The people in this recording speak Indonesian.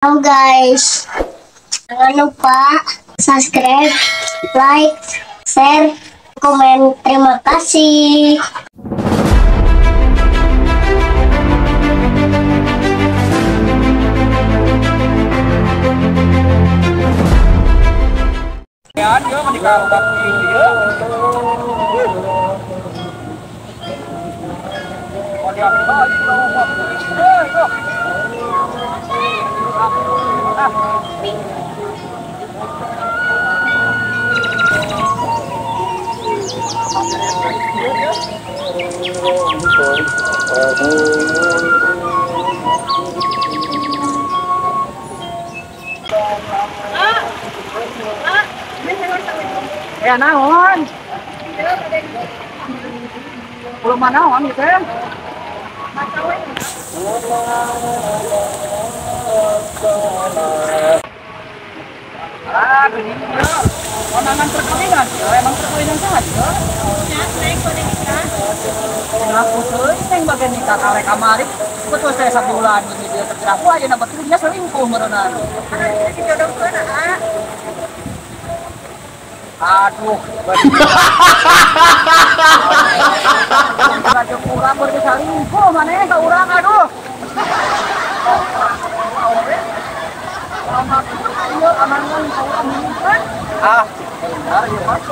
Halo guys, jangan lupa subscribe, like, share, komen. Terima kasih. Ya, dia menikah waktu dia. Oh, dia kembali ke ya naon belum naon gitu ya gini dia konangan perkawinan emang perkawinan saja ya saya kode nikah ngaku sering bagian nikah karek kamari betul saya sebulan ini dia terserah aku aja dapat dia selingkuh merenang jodoh ke aduh raja kurang berkesalingkuh mana ya kurang aduh ah benar ya mas